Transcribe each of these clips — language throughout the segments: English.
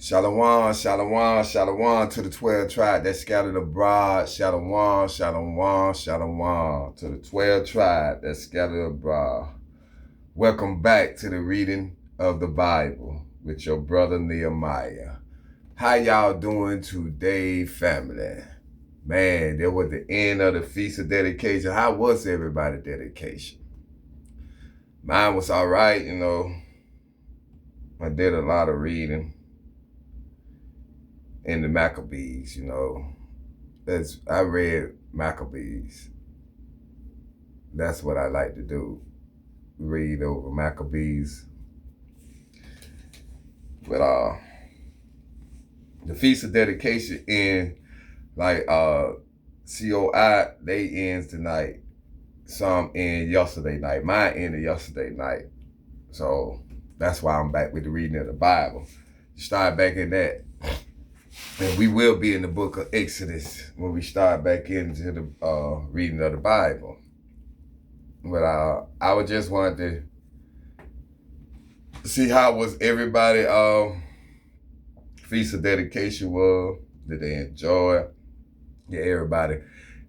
Shalom, shalom, shalom to the 12 tribe that scattered abroad. Shalom, shalom, shalom to the 12 tribe that scattered abroad. Welcome back to the reading of the Bible with your brother Nehemiah. How y'all doing today, family? Man, that was the end of the Feast of Dedication. How was everybody's dedication? Mine was all right, I did a lot of reading in the Maccabees, I read Maccabees. That's what I like to do. Read over Maccabees. But the Feast of Dedication end like COI, they ends tonight. Some end yesterday night. Mine ended yesterday night. So that's why I'm back with the reading of the Bible. Start back in that. And we will be in the book of Exodus when we start back into the reading of the Bible. But I would just wanted to see how was everybody Feast of Dedication was. Did they enjoy it? Did everybody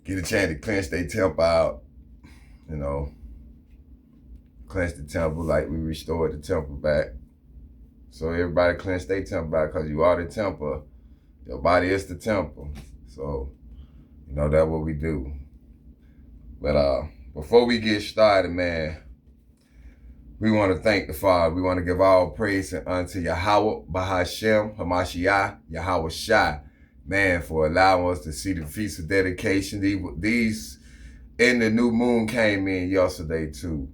get a chance to cleanse their temple out? Cleanse the temple like we restored the temple back. So everybody cleanse their temple back because you are the temple. Your body is the temple. So, that's what we do. But before we get started, man, we want to thank the Father. We want to give all praise unto Yahweh, Bahashem, Hamashiach, Yahweh Shai, man, for allowing us to see the Feast of Dedication. These and the new moon came in yesterday too.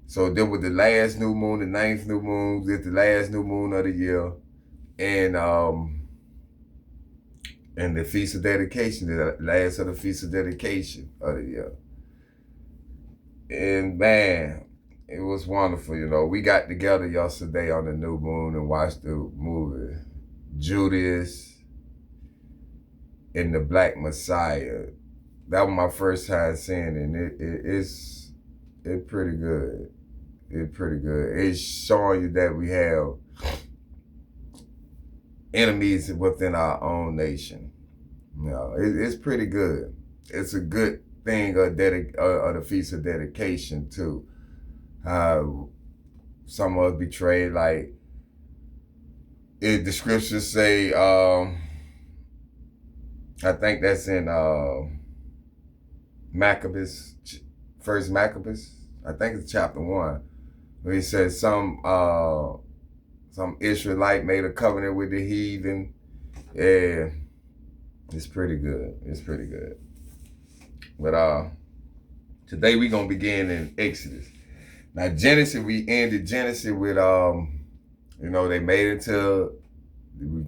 So there was the last new moon, the 9th new moon, this the last new moon of the year. And the Feast of Dedication, the last of the Feast of Dedication of the year. And man, it was wonderful, We got together yesterday on the new moon and watched the movie Judas and the Black Messiah. That was my first time seeing it, and it's pretty good. It's pretty good. It's showing you that we have enemies within our own nation. It's pretty good. It's a good thing of the Feast of Dedication too. Some of us betrayed, like the scriptures say. I think that's in Maccabees, First Maccabees. I think it's chapter 1, where he says some Israelite made a covenant with the heathen. Yeah, it's pretty good. It's pretty good. But today we're gonna begin in Exodus. Now Genesis, we ended Genesis with they made it to, we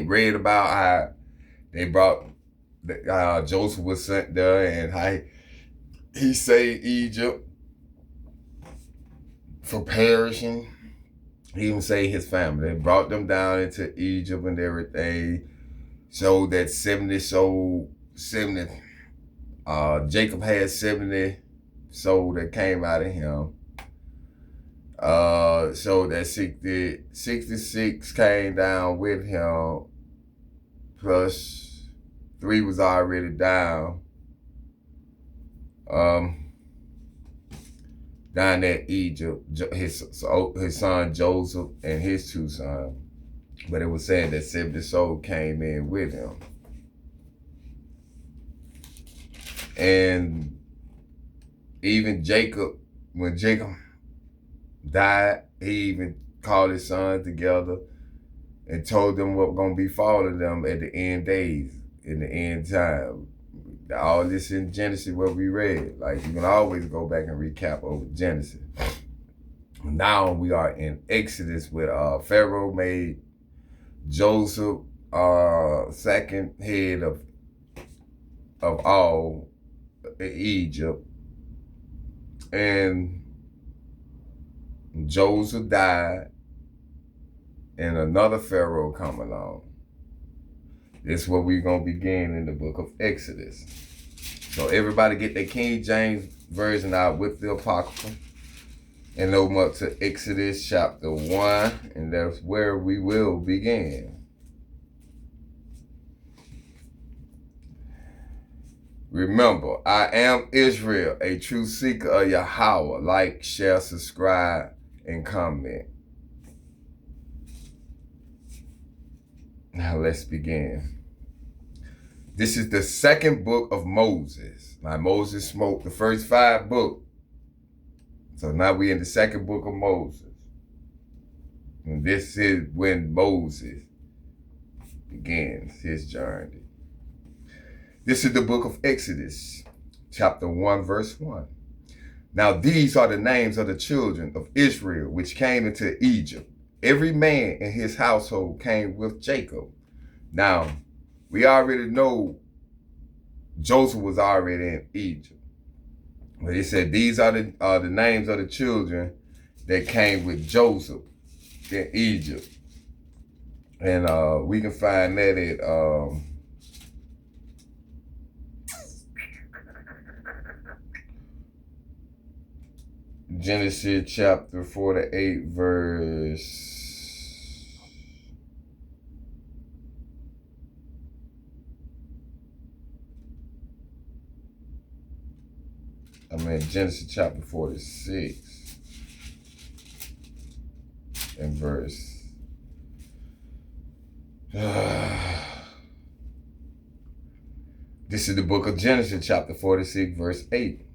read about how they brought Joseph was sent there and how he saved Egypt for perishing. He even saved his family. They brought them down into Egypt and everything. Showed that 70 Jacob had 70 souls that came out of him. Showed that 66 came down with him, plus 3 was already down. Down at Egypt, his son Joseph and his 2 sons. But it was saying that 70 souls came in with him. And even Jacob, when Jacob died, he even called his sons together and told them what was going to be falling them at the end days, in the end time. All this in Genesis, what we read. Like, you can always go back and recap over Genesis. Now we are in Exodus with Pharaoh made Joseph second head of all Egypt. And Joseph died and another Pharaoh come along. This is what we're going to begin in the book of Exodus. So everybody get their King James version out with the Apocrypha. and open up to Exodus chapter 1, and that's where we will begin. Remember, I am Israel, a true seeker of Yahweh. Like, share, subscribe, and comment. Now let's begin. This is the second book of Moses. Now Moses smoked the first 5 books. So now we're in the second book of Moses. And this is when Moses begins his journey. This is the book of Exodus, chapter 1, verse 1. Now these are the names of the children of Israel which came into Egypt. Every man in his household came with Jacob. Now, we already know Joseph was already in Egypt. But he said these are the names of the children that came with Joseph in Egypt. And we can find that at Genesis chapter 48, verse Genesis chapter 46 and verse this is the book of Genesis chapter 46, verse 8.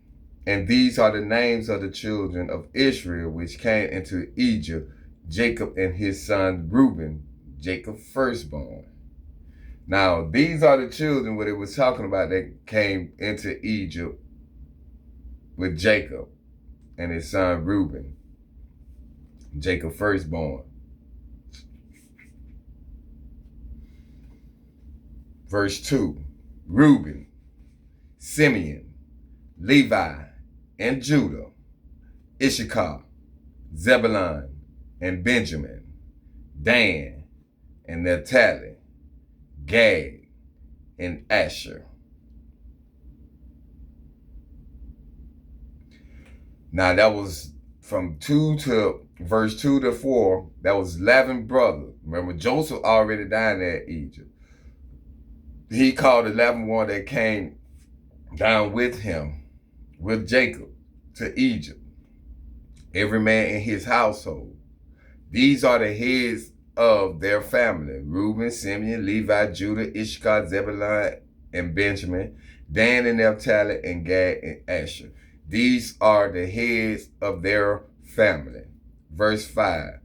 And these are the names of the children of Israel which came into Egypt, Jacob and his son Reuben, Jacob firstborn. Now, these are the children what it was talking about that came into Egypt with Jacob and his son Reuben, Jacob firstborn. Verse 2, Reuben, Simeon, Levi, and Judah, Issachar, Zebulun, and Benjamin, Dan, and Naphtali, Gad, and Asher. Now that was from verse 2 to 4, that was 11 brothers. Remember, Joseph already died at Egypt. He called 11 one that came down with him, with Jacob, to Egypt. Every man in his household. These are the heads of their family: Reuben, Simeon, Levi, Judah, Issachar, Zebulun, and Benjamin, Dan and Naphtali, and Gad and Asher. These are the heads of their family. Verse 5.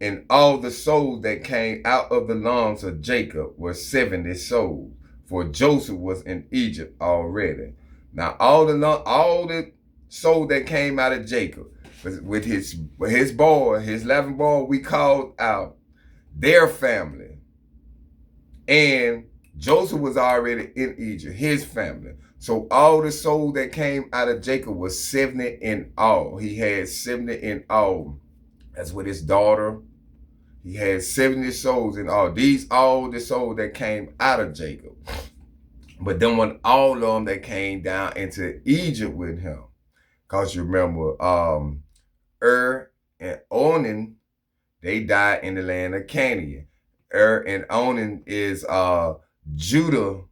And all the souls that came out of the loins of Jacob were 70 souls, for Joseph was in Egypt already. Now all the souls that came out of Jacob, with his boy, his 11 boy, we called out their family. And Joseph was already in Egypt, his family. So all the souls that came out of Jacob was 70 in all. He had 70 in all. That's with his daughter. He had 70 souls in all. These all the souls that came out of Jacob. But then when all of them that came down into Egypt with him. Because you remember, and Onan, they died in the land of Canaan. And Onan is Judah,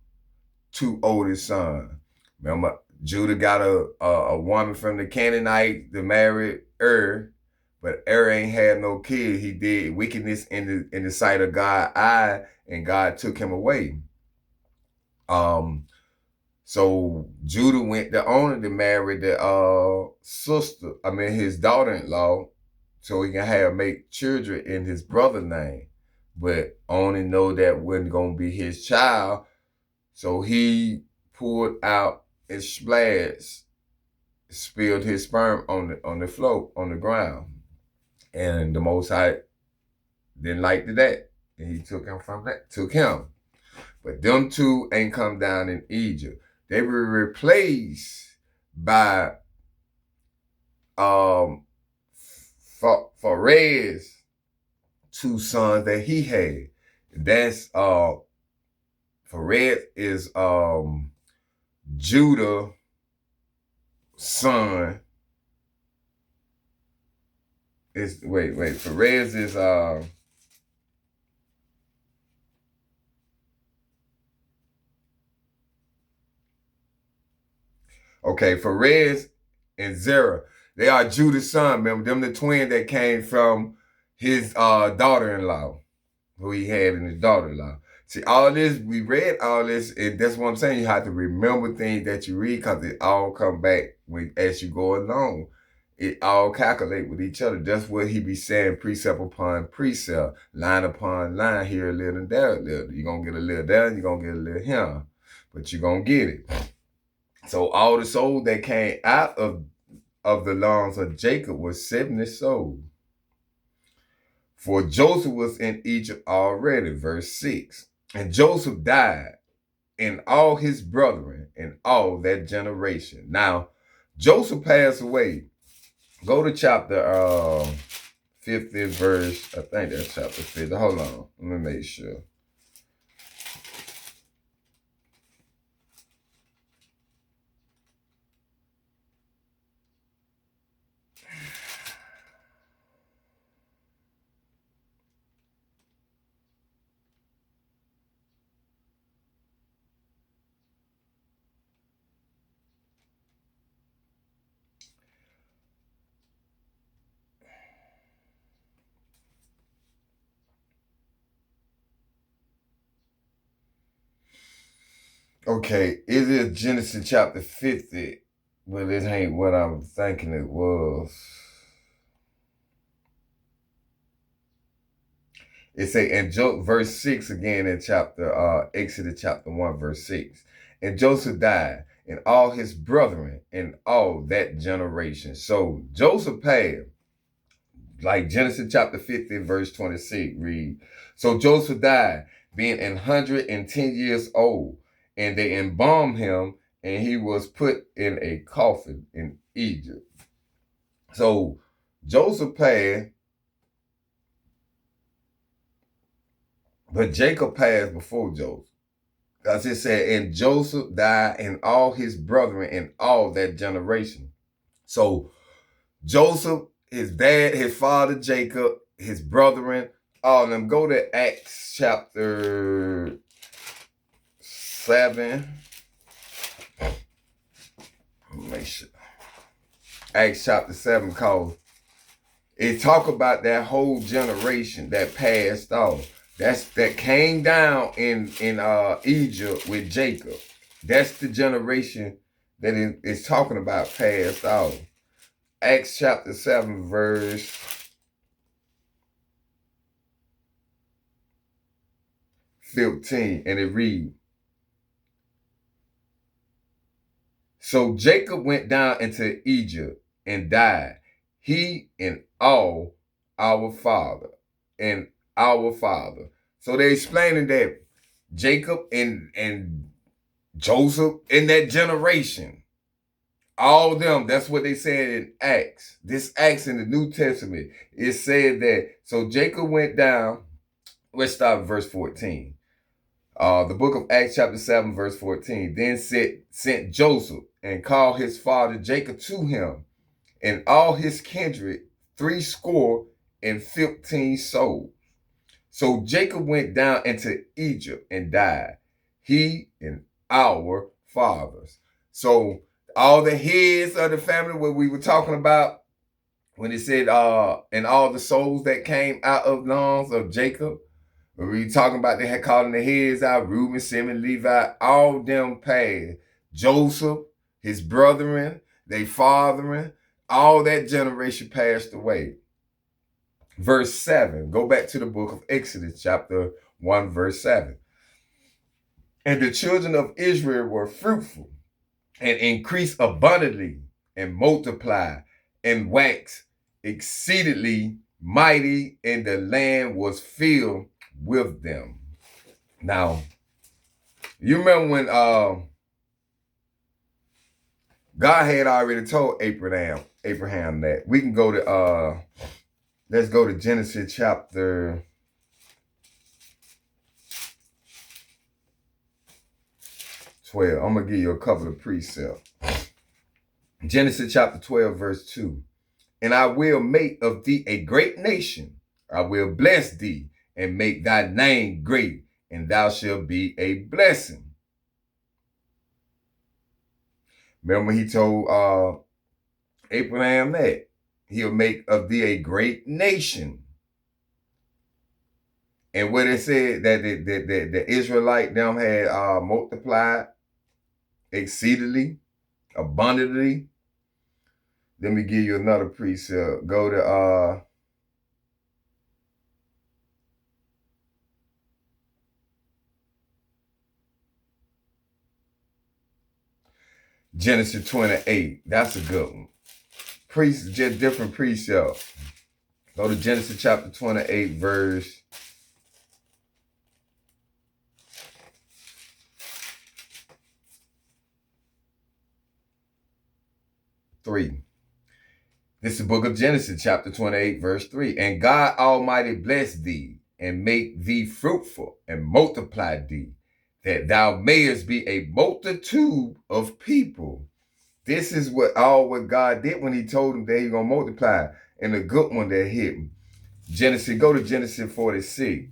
2 oldest sons. Remember, Judah got a woman from the Canaanite that married but ain't had no kid. He did wickedness in the sight of God's eye, and God took him away. So Judah went to Onan to marry the his daughter-in-law, so he can make children in his brother's name. But Onan know that wasn't gonna be his child, so he pulled out and spilled his sperm on the floor, on the ground. And the Most High didn't like that. And he took him. But them two ain't come down in Egypt. They were replaced by Pharez's 2 sons that he had. That's Pharez is Judah's son, It's wait. Perez is okay. Perez and Zerah, they are Judah's son. Remember them, the twin that came from his daughter-in-law, who he had in his daughter-in-law. See, all this, we read all this, and that's what I'm saying. You have to remember things that you read because it all come back as you go along. It all calculate with each other. That's what he be saying, precept upon precept, line upon line, here a little and there a little. You're going to get a little there, you're going to get a little here, but you're going to get it. So all the souls that came out of the lungs of Jacob was 70 souls. For Joseph was in Egypt already, verse 6. And Joseph died, and all his brethren, and all that generation. Now, Joseph passed away. Go to chapter 50, verse, I think that's chapter 50. Hold on, let me make sure. Okay, it is Genesis chapter 50, but it ain't what I'm thinking it was. It say, and verse 6 again in chapter, Exodus chapter 1, verse 6. And Joseph died, and all his brethren, and all that generation. So Joseph passed, like Genesis chapter 50, verse 26 read. So Joseph died, being 110 years old, and they embalmed him, and he was put in a coffin in Egypt. So Joseph passed, but Jacob passed before Joseph. Because it said, and Joseph died, and all his brethren, and all that generation. So Joseph, his dad, his father Jacob, his brethren, all of them. Go to Acts chapter 7. Make sure. Acts chapter 7, cause it talk about that whole generation that passed off. That came down in Egypt with Jacob. That's the generation that is talking about passed off. Acts chapter 7, verse 15, and it reads, so Jacob went down into Egypt and died, he and all our father, and our father. So they're explaining that Jacob and Joseph in that generation, all of them, that's what they said in Acts. This Acts in the New Testament, it said that, so Jacob went down, let's start with verse 14. The book of Acts chapter 7, verse 14. Then sent Joseph and called his father Jacob to him, and all his kindred 70 souls. So Jacob went down into Egypt and died, he and our fathers. So all the heads of the family, what we were talking about, when it said, and all the souls that came out of lungs of Jacob, when we talking about they had calling the heads out, Reuben, Simeon, Levi, all them passed. Joseph, his brethren, they fathering, all that generation passed away. Verse 7, go back to the book of Exodus, chapter 1, verse 7. And the children of Israel were fruitful and increased abundantly and multiplied and waxed exceedingly mighty, and the land was filled with them. Now, you remember when God had already told Abraham that. We can go to let's go to Genesis chapter 12. I'm gonna give you a couple of precepts. Genesis chapter 12, verse 2. and I will make of thee a great nation. I will bless thee and make thy name great, and thou shalt be a blessing. Remember, he told Abraham that he'll make of thee a great nation. And what it said that the Israelite them had multiplied exceedingly, abundantly. Let me give you another precept. Go to Genesis 28. That's a good one. Just different precept. Go to Genesis chapter 28, verse 3. This is the book of Genesis, chapter 28, verse 3. And God Almighty bless thee, and make thee fruitful, and multiply thee, that thou mayest be a multitude of people. This is what God did when he told him that he gonna multiply. And the good one that hit him. Go to Genesis 46.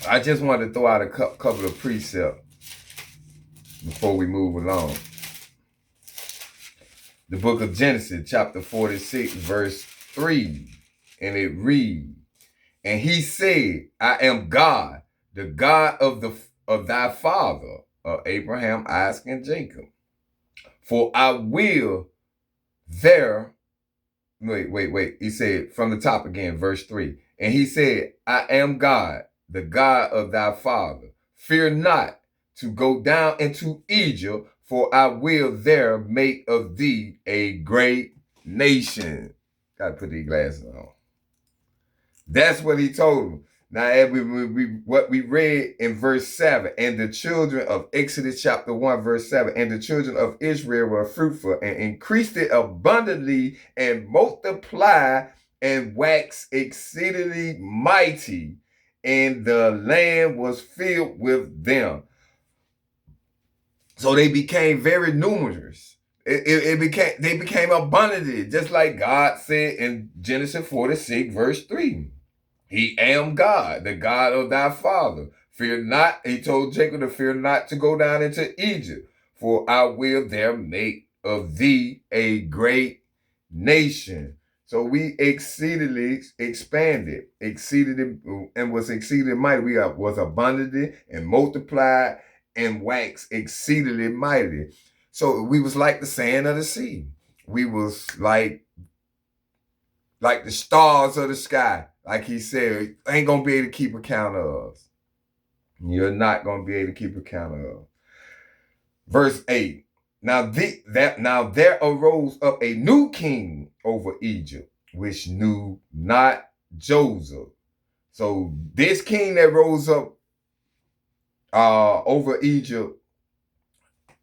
I just wanted to throw out a couple of precepts before we move along. The book of Genesis, chapter 46, verse 3. And it reads, and he said, I am God, the God of thy father, Abraham, Isaac, and Jacob. For I will there, wait. He said from the top again, verse 3. And he said, I am God, the God of thy father. Fear not to go down into Egypt, for I will there make of thee a great nation. Gotta put these glasses on. That's what he told him. Now, what we read in verse 7, and the children of Exodus chapter 1, verse 7, and the children of Israel were fruitful and increased it abundantly and multiplied and waxed exceedingly mighty, and the land was filled with them. So they became very numerous. They became abundant, just like God said in Genesis 46, verse 3. He am God, the God of thy father. Fear not, he told Jacob to fear not to go down into Egypt, for I will there make of thee a great nation. So we exceedingly expanded, and was exceedingly mighty. We was abundantly and multiplied and waxed exceedingly mighty. So we was like the sand of the sea. We was like the stars of the sky. Like he said, ain't gonna be able to keep account of us. You're not gonna be able to keep account of. Verse 8. Now there arose up a new king over Egypt, which knew not Joseph. So this king that rose up over Egypt,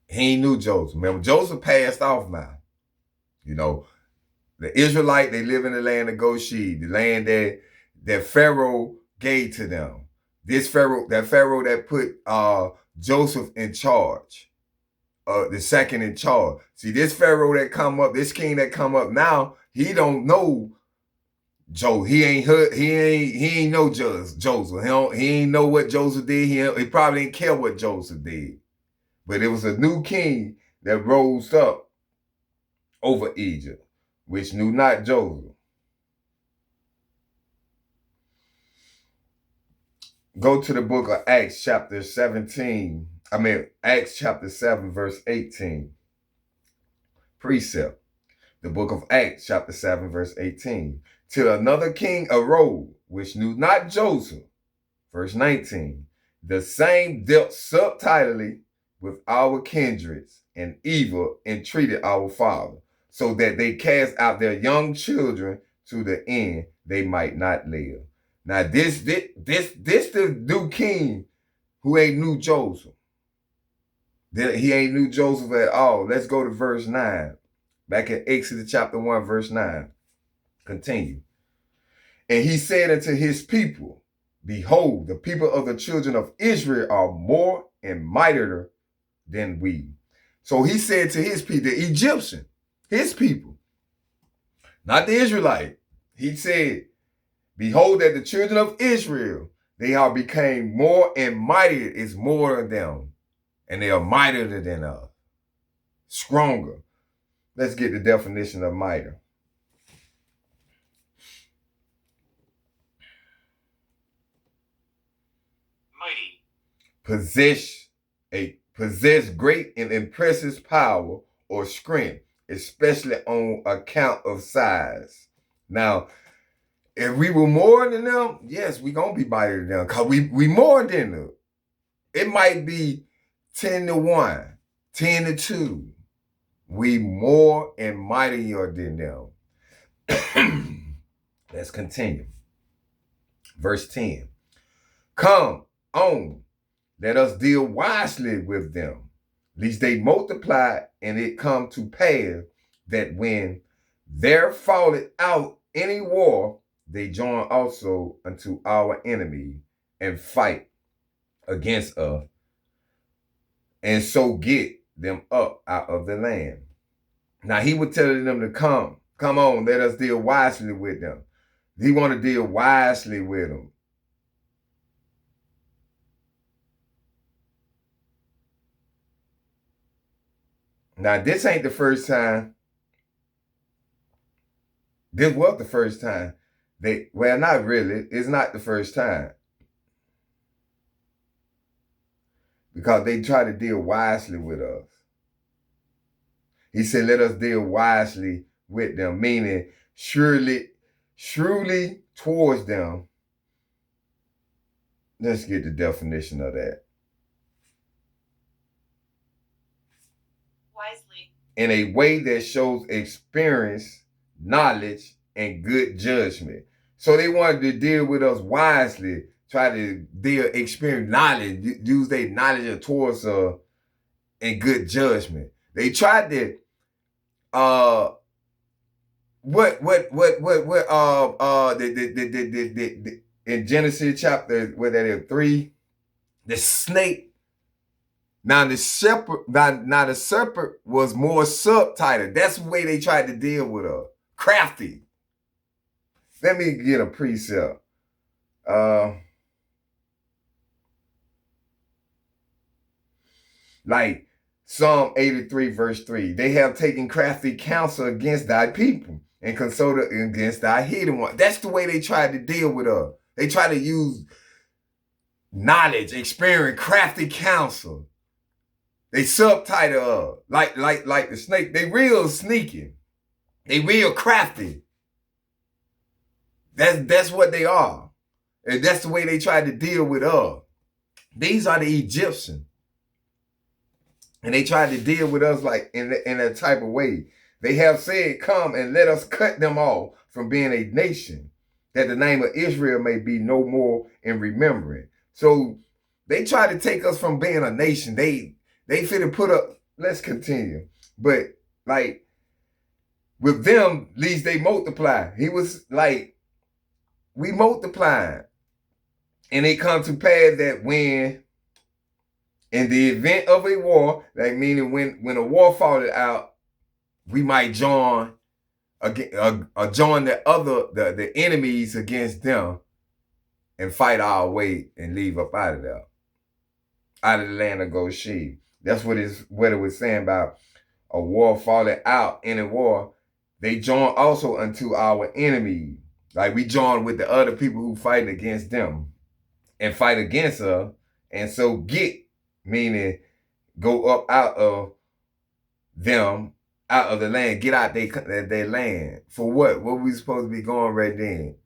he knew Joseph. Remember, Joseph passed off now. You know, the Israelite, they live in the land of Goshen, the land that Pharaoh gave to them. That Pharaoh that put Joseph in charge, the second in charge. See, this Pharaoh that come up, this king that come up now, he don't know Joseph. He ain't know Joseph. He ain't know what Joseph did. He probably didn't care what Joseph did. But it was a new king that rose up over Egypt, which knew not Joseph. Go to the book of Acts chapter 17. Acts chapter 7, verse 18. Precept. The book of Acts chapter 7, verse 18. Till another king arose, which knew not Joseph. Verse 19. The same dealt subtilely with our kindreds and evil entreated our father, so that they cast out their young children to the end they might not live. Now this the new king who ain't knew Joseph. He ain't knew Joseph at all. Let's go to verse 9. Back in Exodus chapter 1, verse 9. Continue. And he said unto his people, behold, the people of the children of Israel are more and mightier than we. So he said to his people, the Egyptian, his people, not the Israelite. He said, behold, that the children of Israel, they are became more and mightier, is more than them. And they are mightier than us. Stronger. Let's get the definition of mightier. Mighty. Possess great and impressive power or strength, especially on account of size. Now, if we were more than them, yes, we gonna be mightier than them, because we more than them. It might be 10-1, 10-2. We more and mightier than them. Let's continue. Verse 10. Come on, let us deal wisely with them, lest they multiply, and it come to pass that when there falleth out any war, they join also unto our enemy and fight against us, and so get them up out of the land. Now he was telling them to come on, let us deal wisely with them. He want to deal wisely with them. Now, this ain't the first time. This was the first time. Well, not really. It's not the first time. Because they try to deal wisely with us. He said, let us deal wisely with them, meaning shrewdly towards them. Let's get the definition of that. Wisely. In a way that shows experience, knowledge, and good judgment. So they wanted to deal with us wisely, try to deal, experience knowledge, use their knowledge towards us, and good judgment. They tried to in Genesis chapter, what that is, 3, the snake. Now the serpent was more subtitled. That's the way they tried to deal with her. Crafty. Let me get a precept. Like Psalm 83 verse 3. They have taken crafty counsel against thy people and consulted against thy hidden one. That's the way they tried to deal with her. They try to use knowledge, experience, crafty counsel. They subtitle like the snake. They real sneaky. They real crafty. That's what they are. And that's the way they try to deal with us. These are the Egyptians. And they tried to deal with us like in a type of way. They have said, come and let us cut them off from being a nation, that the name of Israel may be no more in remembering. So they try to take us from being a nation. They finna put up, let's continue. But like with them, at least they multiply. He was like, we multiplying. And it comes to pass that when, in the event of a war, like meaning when a war falls out, we might join join the enemies against them and fight our way and leave up out of there, out of the land of Goshen. That's what it was saying about a war falling out. In a war, they join also unto our enemy. Like we join with the other people who fighting against them and fight against us, and so get, meaning go up out of them, out of the land, get out their land. For what? What we supposed to be going right then?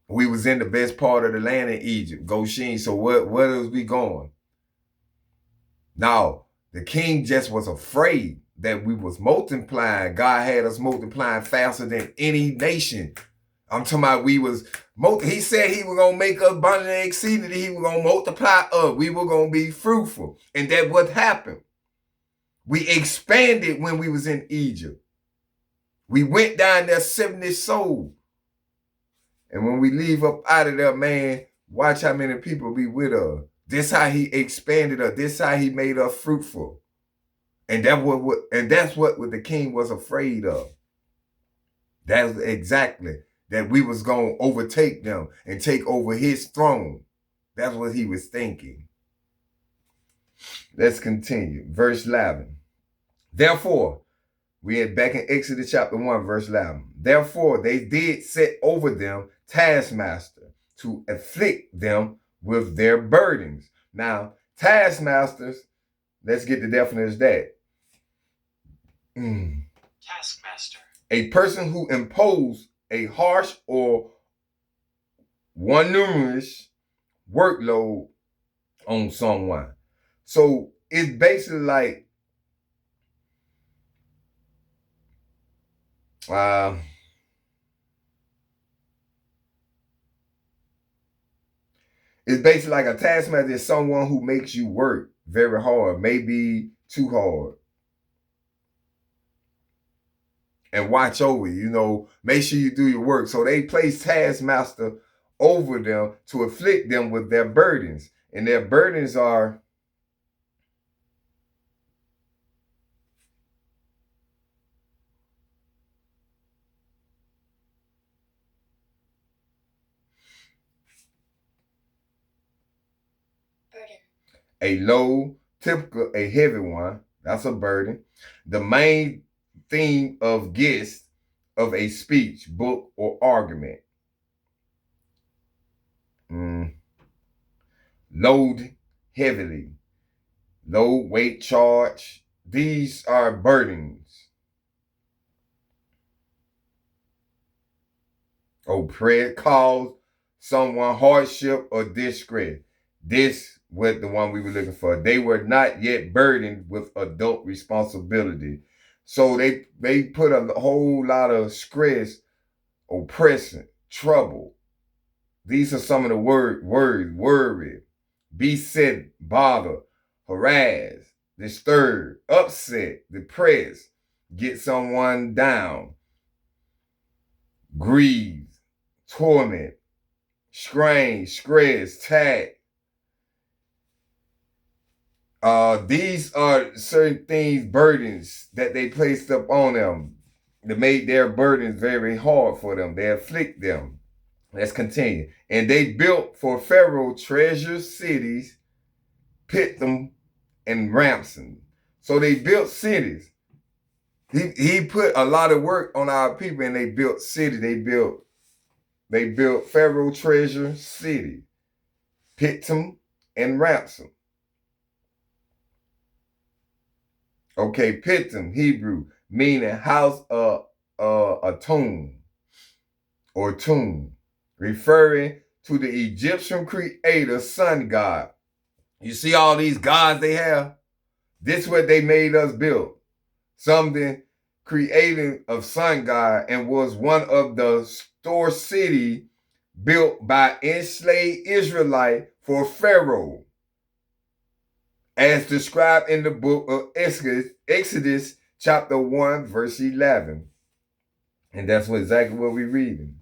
We was in the best part of the land in Egypt, Goshen. So where was we going? Now, the king just was afraid that we was multiplying. God had us multiplying faster than any nation. I'm talking about he said he was going to make us abundant and exceedingly. He was going to multiply us. We were going to be fruitful. And that what happened. We expanded when we was in Egypt. We went down there 70 souls. And when we leave up out of there, man, watch how many people be with us. This how he expanded us. This how he made us fruitful. And that's what the king was afraid of. That's exactly that we was going to overtake them and take over his throne. That's what he was thinking. Let's continue. Verse 11. Therefore, we are back in Exodus chapter 1, verse 11. Therefore, they did set over them taskmaster to afflict them with their burdens. Now, taskmasters, let's get the definition of that. Taskmaster. A person who imposed a harsh or onerous workload on someone. So it's basically like it's basically like a taskmaster is someone who makes you work very hard, maybe too hard. And watch over you, make sure you do your work. So they place taskmaster over them to afflict them with their burdens. And their burdens are a low, typical, a heavy one. That's a burden. The main theme of gist of a speech, book, or argument. Load heavily. Low weight charge. These are burdens. Oppress, cause someone hardship or distress. This was the one we were looking for. They were not yet burdened with adult responsibility. So they put a whole lot of stress, oppression, trouble. These are some of the words: worry, beset, bother, harass, disturb, upset, depress, get someone down, grieve, torment, strain, stress, tag. These are certain things, burdens that they placed up on them that made their burdens very hard for them. They afflict them. Let's continue. And they built for Pharaoh treasure cities, Pithom and Ramson. So they built cities. He put a lot of work on our people, and they built cities. They built Pharaoh treasure city, Pithom and Ramson. Okay, Pithom, Hebrew, meaning house of a tomb or tomb, referring to the Egyptian creator, sun god. You see all these gods they have? This is what they made us build. Something created of sun god, and was one of the store city built by enslaved Israelite for Pharaoh, as described in the book of Exodus chapter 1, verse 11. And that's exactly what we're reading.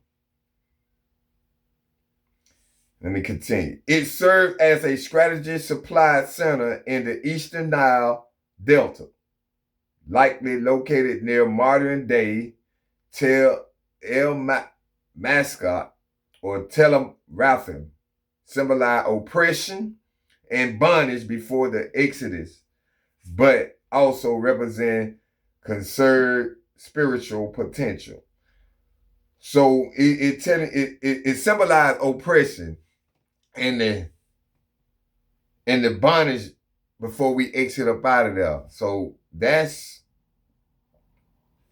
Let me continue. It served as a strategic supply center in the Eastern Nile Delta, likely located near modern-day Tel El-Maskat or Tel Raphim, symbolize oppression and bondage before the Exodus, but also represent conserved spiritual potential. So it symbolized oppression and the bondage before we exit up out of there. So that's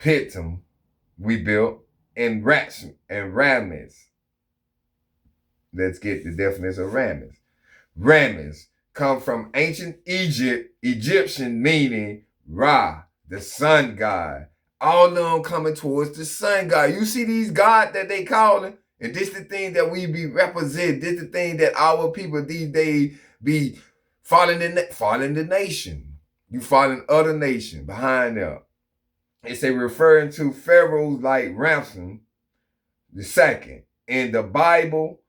Pithom we built, and Ramses. Let's get the definition of Ramses. Ramses come from ancient Egyptian, meaning Ra, the sun god. All of them coming towards the sun god. You see these gods that they calling, and this the thing that we be representing. This the thing that our people these days be following the nation. You following other nation behind them. It's a referring to pharaohs like Ramses II. In the Bible,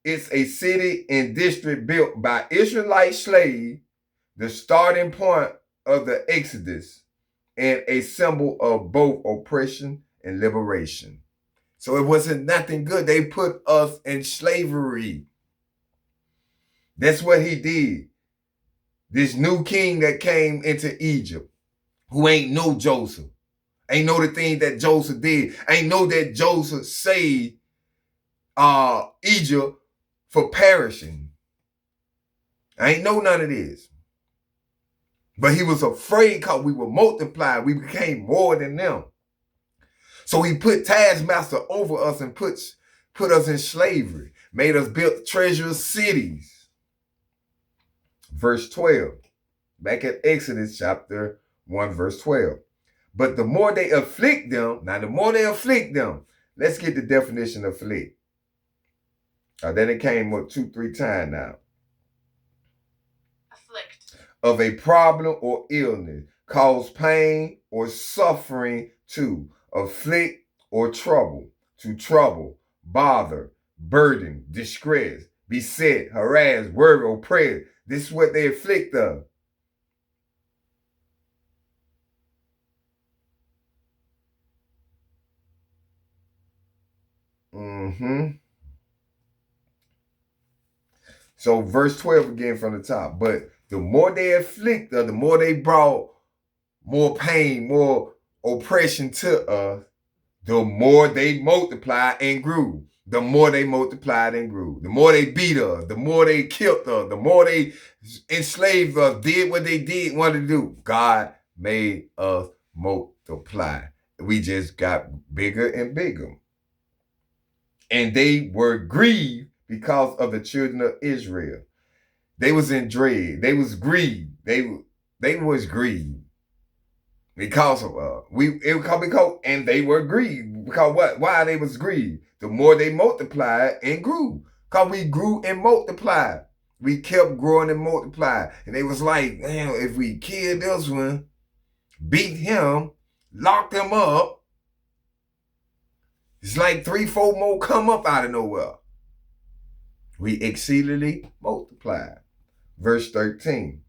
it's a city and district built by Israelite slaves, the starting point of the Exodus, and a symbol of both oppression and liberation. So it wasn't nothing good. They put us in slavery. That's what he did. This new king that came into Egypt, who ain't know Joseph, ain't know the thing that Joseph did, ain't know that Joseph saved Egypt for perishing. I ain't know none of this. But he was afraid because we were multiplied. We became more than them. So he put taskmaster over us and put us in slavery, made us build treasure cities. Verse 12, back at Exodus chapter 1, verse 12. But the more they afflict them, let's get the definition of afflict. Then it came up 2-3 times now. Afflict. Of a problem or illness, cause pain or suffering to, afflict or trouble, to trouble, bother, burden, distress, beset, harass, worry, oppress. This is what they afflict of. So verse 12 again from the top. But the more they afflict us, the more they brought more pain, more oppression to us, the more they multiplied and grew. The more they multiplied and grew. The more they beat us, the more they killed us, the more they enslaved us, did what they did want to do. God made us multiply. We just got bigger and bigger. And they were grieved because of the children of Israel. They was in dread. They was grieved. They was grieved because of and they were grieved because what? Why they was grieved? The more they multiplied and grew, because we grew and multiplied. We kept growing and multiplied, and they was like, damn, if we kill this one, beat him, lock him up, it's like 3-4 more come up out of nowhere. We exceedingly multiplied. Verse 13.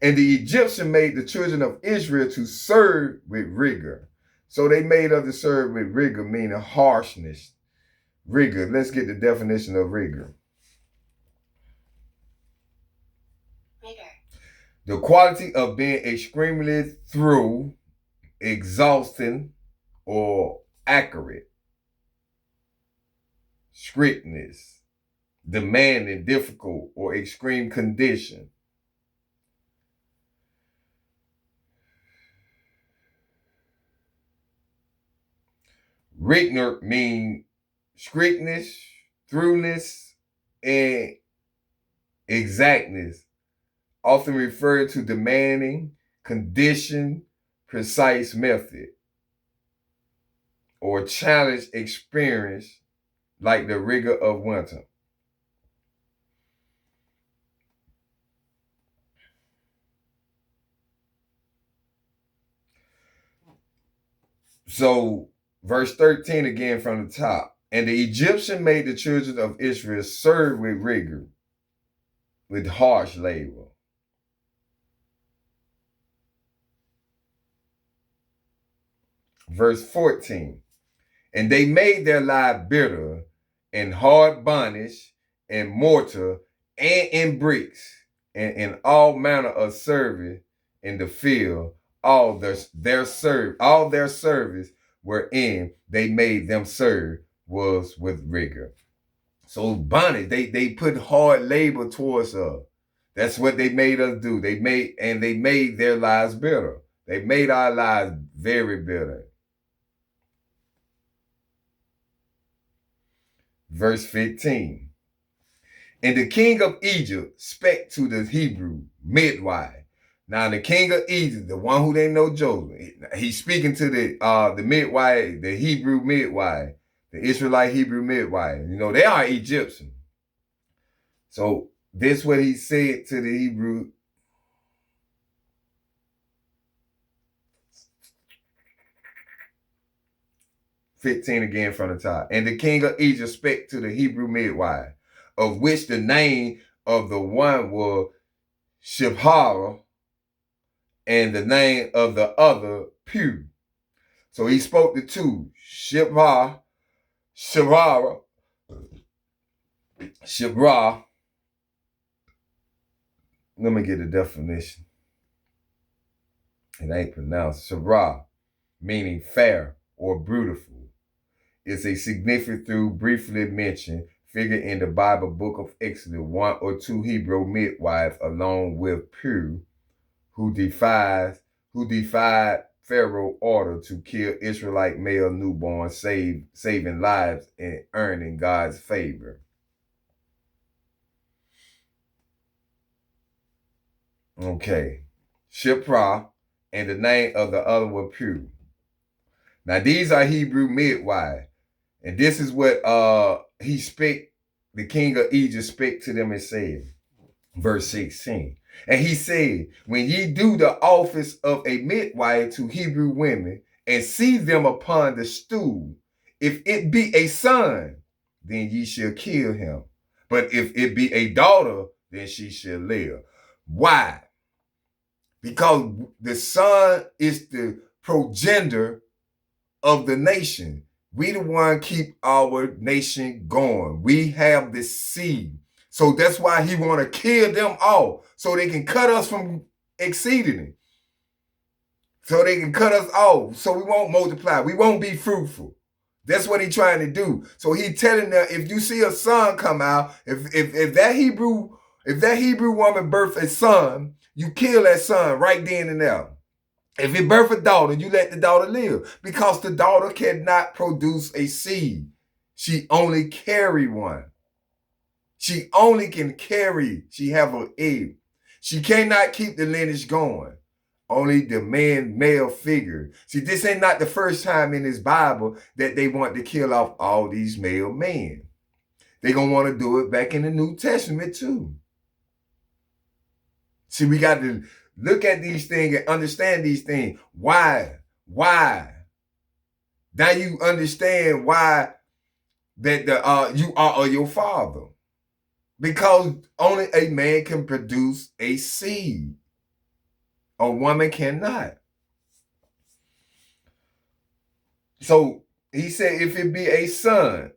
And the Egyptian made the children of Israel to serve with rigor. So they made us to serve with rigor, meaning harshness. Rigor. Let's get the definition of rigor. Rigor. The quality of being extremely through, exhausting, or accurate. Strictness. Demanding, difficult, or extreme condition. Rigor means strictness, thoroughness, and exactness, often referred to demanding, condition, precise method, or challenge experience like the rigor of winter. So, verse 13 again from the top. And the Egyptian made the children of Israel serve with rigor, with harsh labor. Verse 14. And they made their life bitter in hard bondage, in mortar, and in bricks, and in all manner of service in the field, all their service wherein they made them serve was with rigor. So bondage, they put hard labor towards us. That's what they made us do. They made their lives bitter. They made our lives very bitter. Verse 15. And the king of Egypt spake to the Hebrew midwife. Now the king of Egypt, the one who didn't know Joseph, he's speaking to the midwife, the Hebrew midwife, the Israelite Hebrew midwife. You know, they are Egyptian. So this what he said to the Hebrew. "15 again from the top. And the king of Egypt spake to the Hebrew midwife, of which the name of the one was Shiphrah, and the name of the other Puah. So he spoke to two, Shibra, Shibra. Let me get the definition. It ain't pronounced. Shibra, meaning fair or beautiful, is a significant through briefly mentioned figure in the Bible book of Exodus, one or two Hebrew midwives along with Pur, who defied Pharaoh's order to kill Israelite male newborns, saving lives and earning God's favor. Okay. Shipra, and the name of the other was Pur. Now these are Hebrew midwives. And this is what the king of Egypt spake to them and said, verse 16. And he said, when ye do the office of a midwife to Hebrew women and see them upon the stool, if it be a son, then ye shall kill him. But if it be a daughter, then she shall live. Why? Because the son is the progenitor of the nation. We the one keep our nation going. We have the seed. So that's why he want to kill them all, so they can cut us from exceeding it. So they can cut us off, so we won't multiply. We won't be fruitful. That's what he trying to do. So he telling them, if you see a son come out, if that Hebrew woman birth a son, you kill that son right then and there. If it birth a daughter, you let the daughter live, because the daughter cannot produce a seed. She only carry one. She only can carry. She have an egg. She cannot keep the lineage going. Only the male figure. See, this ain't not the first time in this Bible that they want to kill off all these male men. They're going to want to do it back in the New Testament too. See, we got to look at these things and understand these things. Why? Now you understand why that you are your father. Because only a man can produce a seed. A woman cannot. So he said, if it be a son,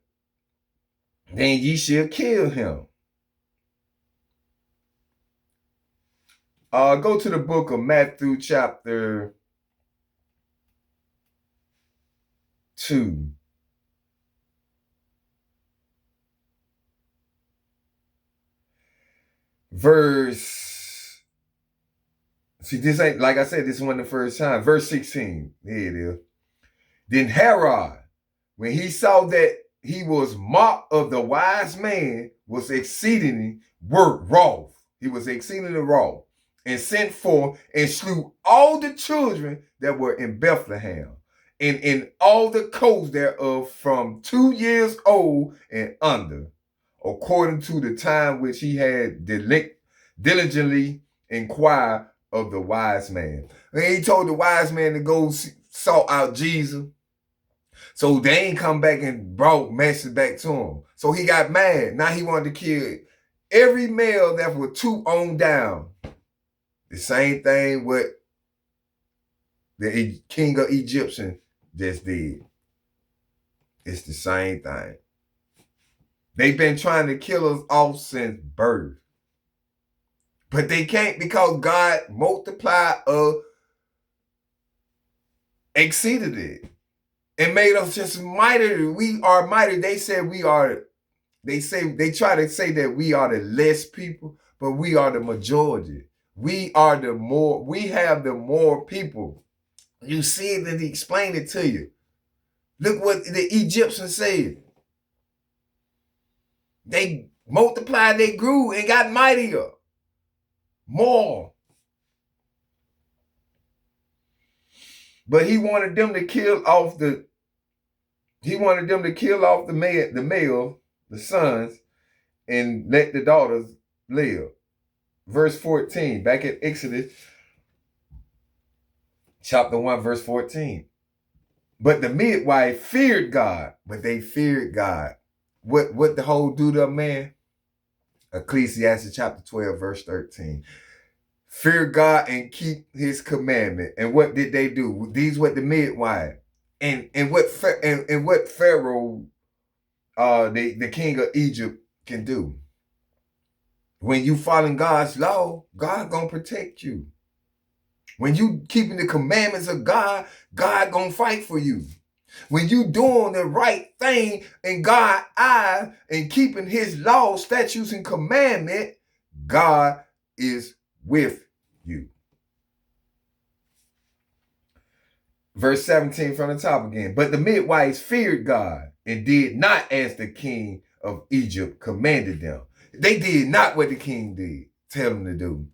then ye shall kill him. Go to the book of Matthew chapter 2. See, this ain't, like I said, this wasn't the first time. Verse 16, here it is. Then Herod, when he saw that he was mocked of the wise man, was exceedingly wroth. He was exceedingly wroth, and sent forth and slew all the children that were in Bethlehem, and in all the coasts thereof from 2 years old and under, according to the time which he had diligently inquired of the wise man. And he told the wise man to go sort out Jesus. So they ain't come back and brought message back to him. So he got mad. Now he wanted to kill every male that was 2 on down. The same thing what the king of Egyptian just did. It's the same thing. They've been trying to kill us off since birth. But they can't, because God multiplied exceeded it and made us just mightier. We are mighty. They said we are, they try to say that we are the less people, but we are the majority. We have the more people. You see it and he explained it to you. Look what the Egyptians said. They multiplied, they grew and got mightier. More. But he wanted them to kill off the male, the sons, and let the daughters live. Verse 14, back at Exodus chapter 1, verse 14. But the midwife feared God, but they feared God. What the whole do to a man? Ecclesiastes chapter 12, verse 13. Fear God and keep his commandment. And what did they do? These were the midwife. and what Pharaoh, the king of Egypt, can do. When you following God's law, God gonna protect you. When you keeping the commandments of God, God gonna fight for you. When you doing the right thing in God's eyes and keeping his laws, statutes, and commandment, God is with you. Verse 17 from the top again. But the midwives feared God and did not as the king of Egypt commanded them. They did not what the king did tell them to do.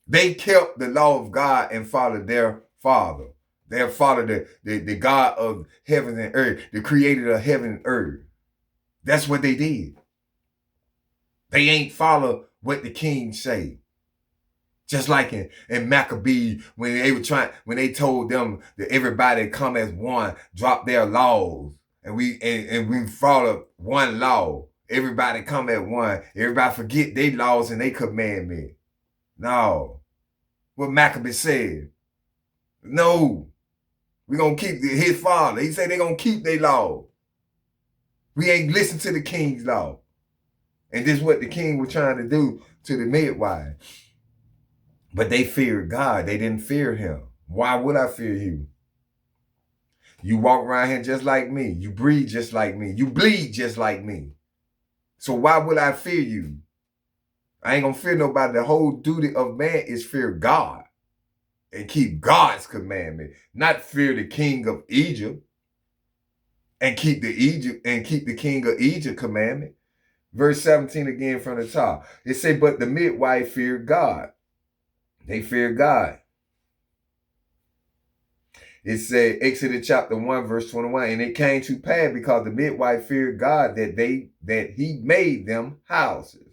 They kept the law of God and followed their father. They followed the God of heaven and earth, the creator of heaven and earth. That's what they did. They ain't follow what the king say. Just like in Maccabee, when they told them that everybody come as one, drop their laws, and we follow one law. Everybody come at one. Everybody forget their laws and their commandment. No. What Maccabee said. No. We're going to keep his father. He said they're going to keep their law. We ain't listen to the king's law. And this is what the king was trying to do to the midwife. But they feared God. They didn't fear him. Why would I fear you? You walk around here just like me. You breathe just like me. You bleed just like me. So why would I fear you? I ain't going to fear nobody. The whole duty of man is fear God and keep God's commandment, not fear the king of Egypt and keep the king of Egypt commandment. Verse 17 again from the top. It say, but the midwife feared God. They feared God. It said, Exodus chapter 1, verse 21, and it came to pass because the midwife feared God that he made them houses.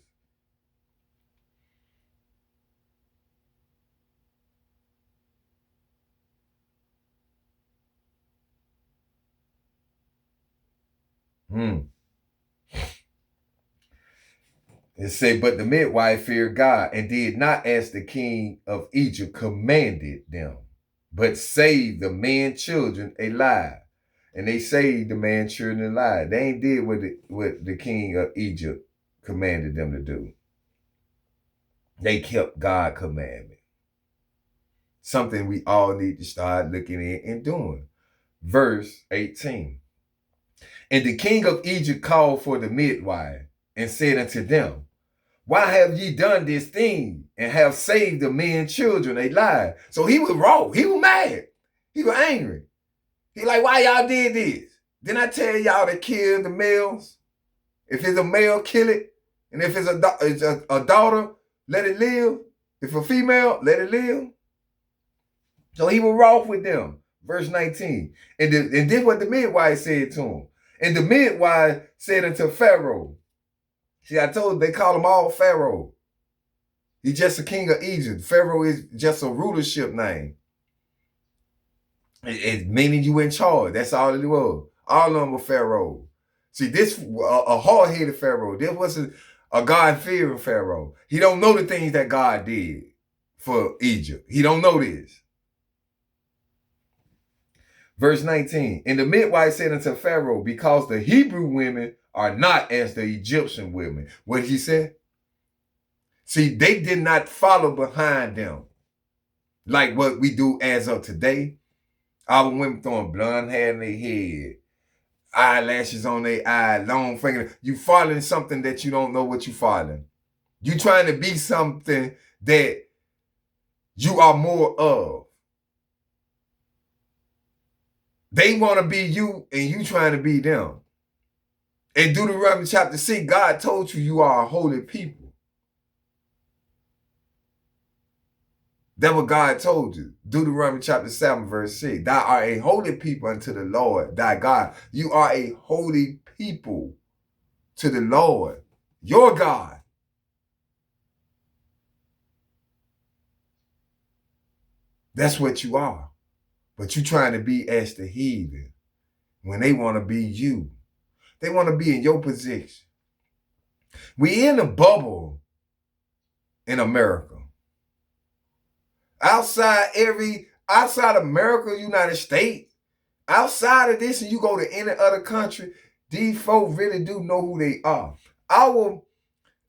It say, but the midwife feared God and did not as the king of Egypt commanded them, but saved the man children alive. And they saved the man children alive. They ain't did what the king of Egypt commanded them to do. They kept God's commandment. Something we all need to start looking at and doing. Verse 18. And the king of Egypt called for the midwife and said unto them, why have ye done this thing and have saved the men children alive? So he was wrong. He was mad. He was angry. He like, why y'all did this? Didn't I tell y'all to kill the males? If it's a male, kill it. And if it's a daughter, let it live. If a female, let it live. So he was wroth with them. Verse 19. And this what the midwife said to him. And the midwife said unto Pharaoh, see, I told you, they call him all Pharaoh. He's just a king of Egypt. Pharaoh is just a rulership name. It meaning you in charge. That's all it was. All of them were Pharaoh. See, this a hard-headed Pharaoh. This wasn't a God-fearing Pharaoh. He don't know the things that God did for Egypt. He don't know this. Verse 19. And the midwife said unto Pharaoh, because the Hebrew women are not as the Egyptian women. What did he say? See, they did not follow behind them like what we do as of today. Our women throwing blonde hair in their head, eyelashes on their eye, long finger. You following something that you don't know what you following. You trying to be something that you are more of. They want to be you and you trying to be them. In Deuteronomy chapter 6, God told you you are a holy people. That's what God told you. Deuteronomy chapter 7, verse 6. Thou art a holy people unto the Lord, thy God. You are a holy people to the Lord, your God. That's what you are. But you trying to be as the heathen when they want to be you. They want to be in your position. We in a bubble in America. Outside America, United States, Outside of this, and you go to any other country, these folks really do know who they are.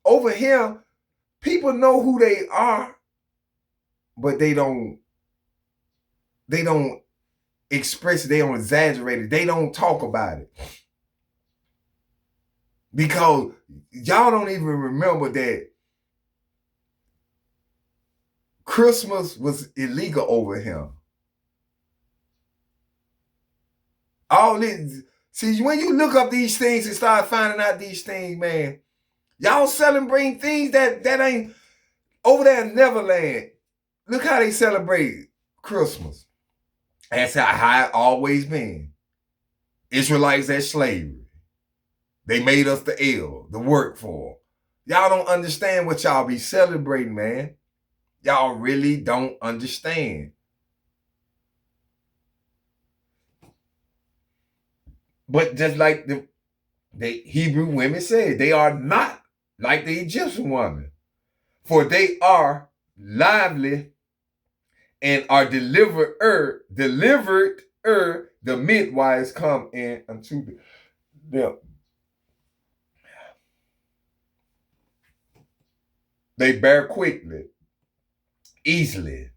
Over here, people know who they are, but they don't express it, they don't exaggerate it, they don't talk about it. Because y'all don't even remember that Christmas was illegal over here. All this, see, when you look up these things and start finding out these things, man, y'all celebrating things that ain't over there in Neverland. Look how they celebrate Christmas. That's how it always been. Israelites at slavery. They made us the ill, the work for. Y'all don't understand what y'all be celebrating, man. Y'all really don't understand. But just like the Hebrew women said, they are not like the Egyptian woman. For they are lively and are delivered the midwives come in unto them. They bear quickly, easily,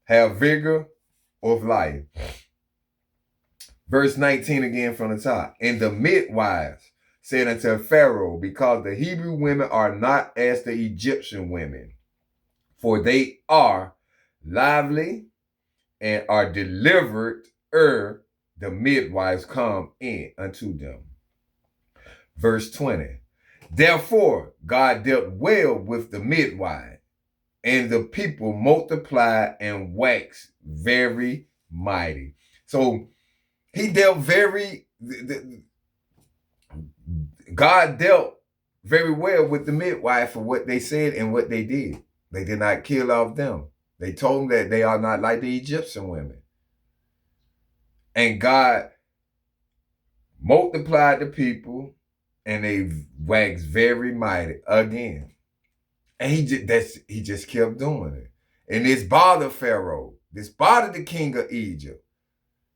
have vigor of life. Verse 19 again from the top. And the midwives said unto Pharaoh, because the Hebrew women are not as the Egyptian women, for they are lively and are delivered the midwives come in unto them. Verse 20. Therefore, God dealt well with the midwife, and the people multiplied and waxed very mighty. So he dealt God dealt very well with the midwife for what they said and what they did. They did not kill off them. They told them that they are not like the Egyptian women. And God multiplied the people, and they waxed very mighty again. And he just kept doing it. And this bothered Pharaoh. This bothered the king of Egypt.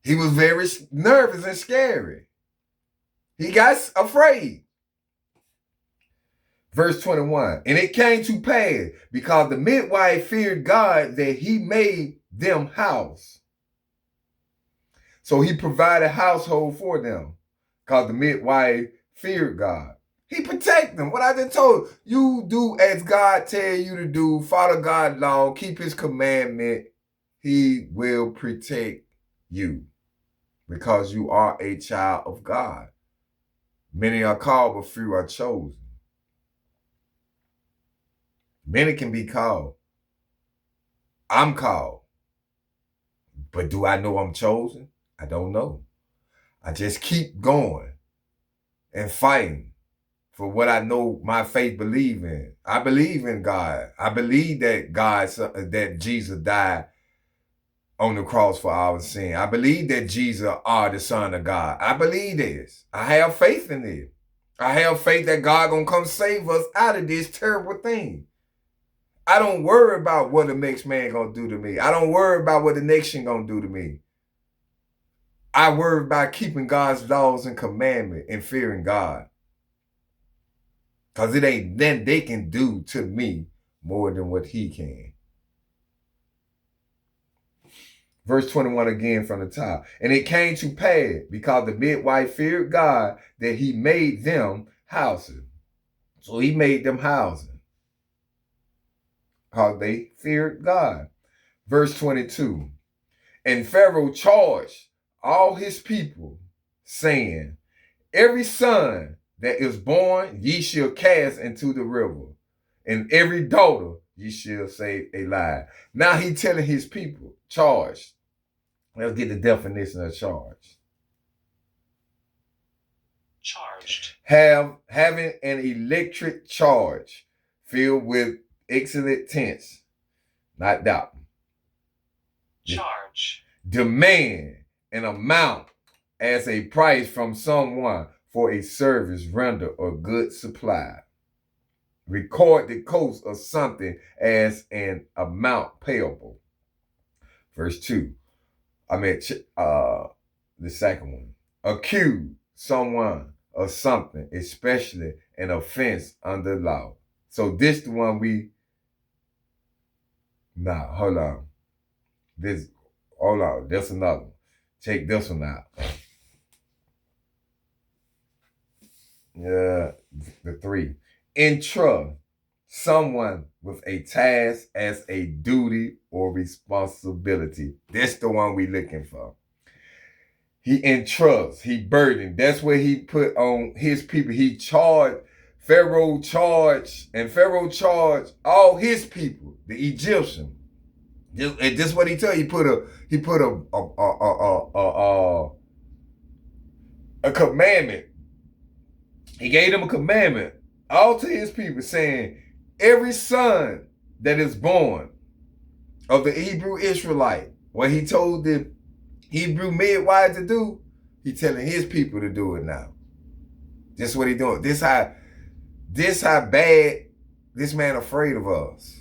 He was very nervous and scary. He got afraid. Verse 21. And it came to pass, because the midwife feared God, that he made them house. So he provided household for them, because the midwife feared God. He protect them. What I just told you, do as God tell you to do, follow God's law, keep his commandment. He will protect you because you are a child of God. Many are called, but few are chosen. Many can be called. I'm called. But do I know I'm chosen? I don't know. I just keep going and fighting for what I know my faith believe in. I believe in God. I believe that Jesus died on the cross for our sin. I believe that Jesus are the Son of God. I believe this. I have faith in it. I have faith that God gonna come save us out of this terrible thing. I don't worry about what the next man gonna do to me. I don't worry about what the nation gonna do to me. I worry about keeping God's laws and commandments and fearing God. Because it ain't nothing they can do to me more than what he can. Verse 21 again from the top. And it came to pass, because the midwife feared God, that he made them houses. So he made them houses, because they feared God. Verse 22. And Pharaoh charged all his people, saying, every son that is born ye shall cast into the river, and every daughter ye shall save alive. Now he telling his people, charged. Let's get the definition of charged. Charged. Having an electric charge filled with excellent tense, not doubt. Charge. Demand an amount as a price from someone for a service rendered or good supply. Record the cost of something as an amount payable. Verse 2. the second one. Accuse someone of something, especially an offense under law. So this the one hold on. Hold on, there's another one. Check this one out. Yeah, the 3. Entrust someone with a task as a duty or responsibility. That's the one we looking for. He entrusts, he burdened. That's what he put on his people. Pharaoh charged all his people, the Egyptian. And this is what he told you. He put a commandment. He gave them a commandment all to his people, saying, every son that is born of the Hebrew Israelite, what he told the Hebrew midwives to do, he telling his people to do it now. This is what he doing. This how bad this man afraid of us.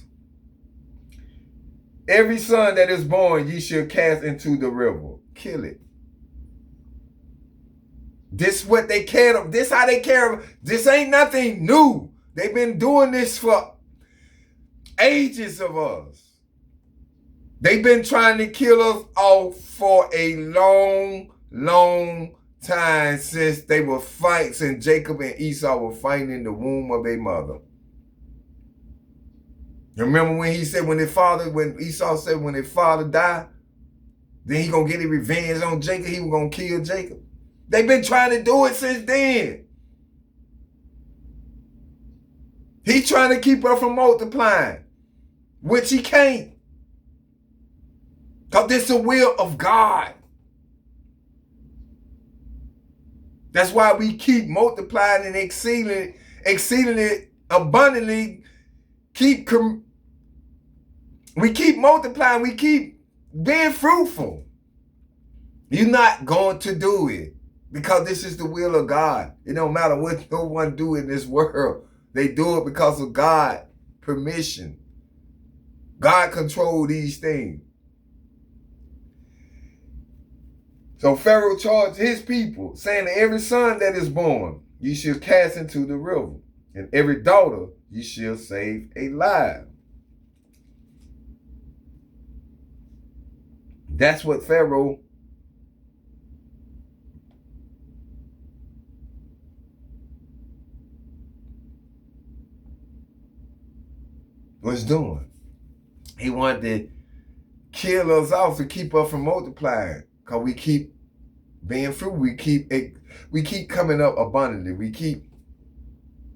Every son that is born, ye shall cast into the river. Kill it. This what they care of. This how they care of. This ain't nothing new. They've been doing this for ages of us. They've been trying to kill us off for a long, long time since they were fighting, since Jacob and Esau were fighting in the womb of their mother. You remember when he said when Esau said when their father died, then he gonna get his revenge on Jacob, he was gonna kill Jacob. They've been trying to do it since then. He's trying to keep her from multiplying, which he can't. Because this is the will of God. That's why we keep multiplying and exceeding it abundantly. We keep multiplying. We keep being fruitful. You're not going to do it because this is the will of God. It don't matter what no one do in this world. They do it because of God's permission. God controls these things. So Pharaoh charged his people, saying that every son that is born, you shall cast into the river, and every daughter you shall save alive. That's what Pharaoh was doing. He wanted to kill us off to keep us from multiplying. Because we keep being fruitful. We keep coming up abundantly. We keep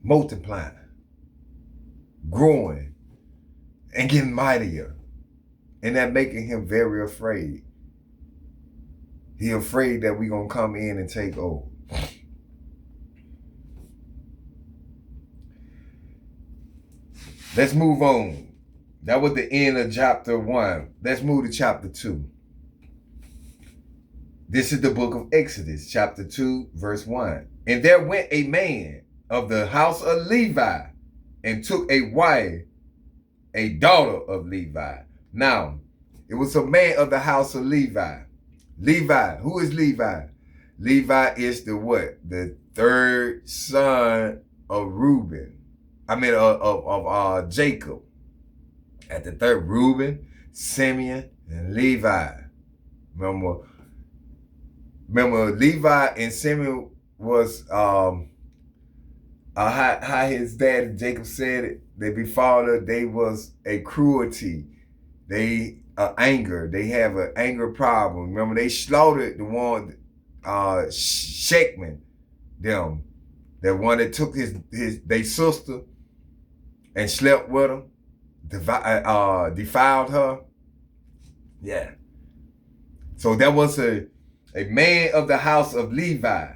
multiplying, growing, and getting mightier. And that making him very afraid. He afraid that we're going to come in and take over. Let's move on. That was the end of chapter 1. Let's move to chapter 2. This is the book of Exodus, chapter 2, verse 1. And there went a man of the house of Levi and took a wife, a daughter of Levi. Now, it was a man of the house of Levi. Levi, who is Levi? Levi is the what? The third son of Reuben. Of Jacob. At the third, Reuben, Simeon, and Levi. Remember, Levi and Simeon was how his dad Jacob said it. They was a cruelty. They anger. They have an anger problem. Remember, they slaughtered the one Shechman, them, that one that took their sister and slept with her, defiled her. Yeah. So that was a man of the house of Levi,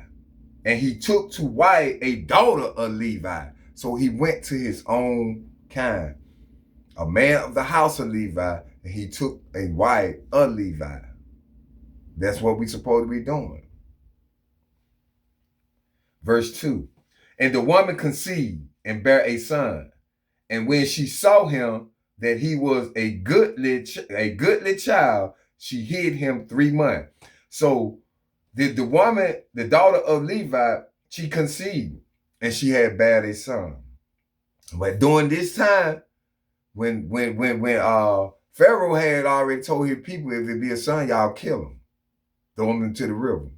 and he took to wife a daughter of Levi. So he went to his own kind. A man of the house of Levi, and he took a wife of Levi. That's what we're supposed to be doing. Verse 2. And the woman conceived and bare a son. And when she saw him that he was a goodly child, she hid him 3 months. So The woman, the daughter of Levi, she conceived and she had bare a son. But during this time, when Pharaoh had already told his people, if it be a son, y'all kill him. Throw him into the river.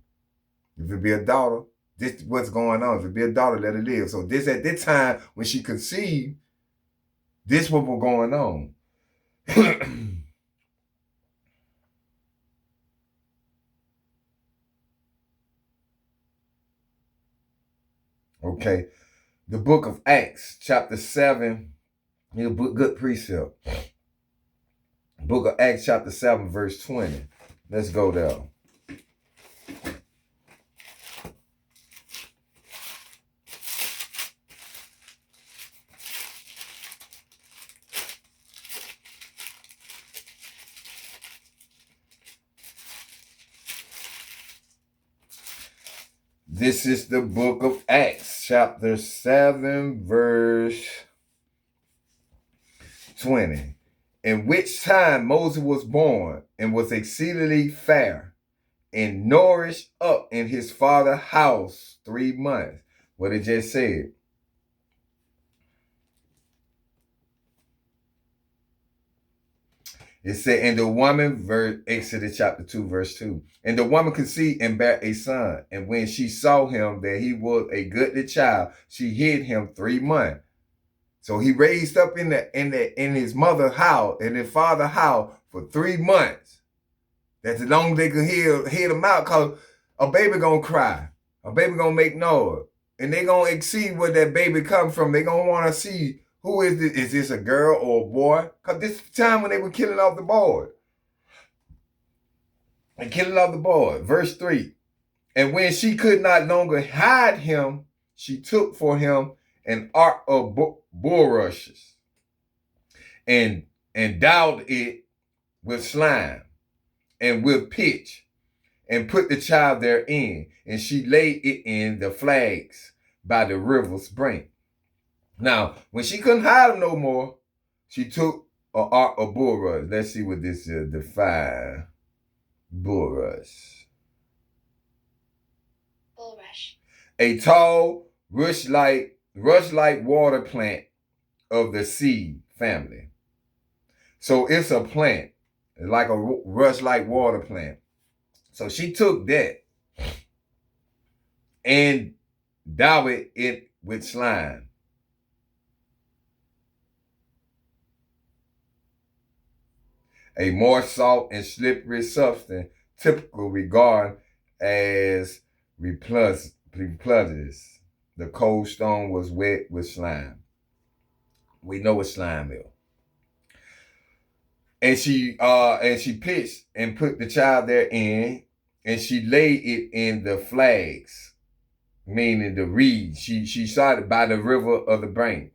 If it be a daughter, this is what's going on. If it be a daughter, let it live. So this at this time when she conceived, this what was going on. Okay. The book of Acts, chapter 7, a good precept. Book of Acts, chapter 7, verse 20. Let's go there. This is the book of Acts, chapter 7, verse 20. In which time Moses was born and was exceedingly fair and nourished up in his father's house 3 months. What it just said. It said, and the woman, Exodus chapter 2, verse 2. And the woman conceived and bare a son. And when she saw him that he was a goodly child, she hid him 3 months. So he raised up in his mother's house, in his father's house for 3 months. That's as long as they could hear him out, because a baby gonna cry. A baby gonna make noise. And they gonna exceed where that baby come from. They gonna want to see, who is this? Is this a girl or a boy? Because this is the time when they were killing off the boy. And killing off the boy. Verse 3. And when she could not longer hide him, she took for him an ark of bulrushes and daubed it with slime and with pitch and put the child therein. And she laid it in the flags by the river's brink. Now, when she couldn't hide him no more, she took an ark of bulrush. Let's see what this is. Define bulrush. Bulrush. A tall, rush-like water plant of the seed family. So it's a plant, like a rush-like water plant. So she took that and daubed it with slime. A more salt and slippery substance, typical regarded as replugus. The cold stone was wet with slime. We know what slime is. And she pitched and put the child therein, and she laid it in the flags, meaning the reeds. She started by the river of the brink.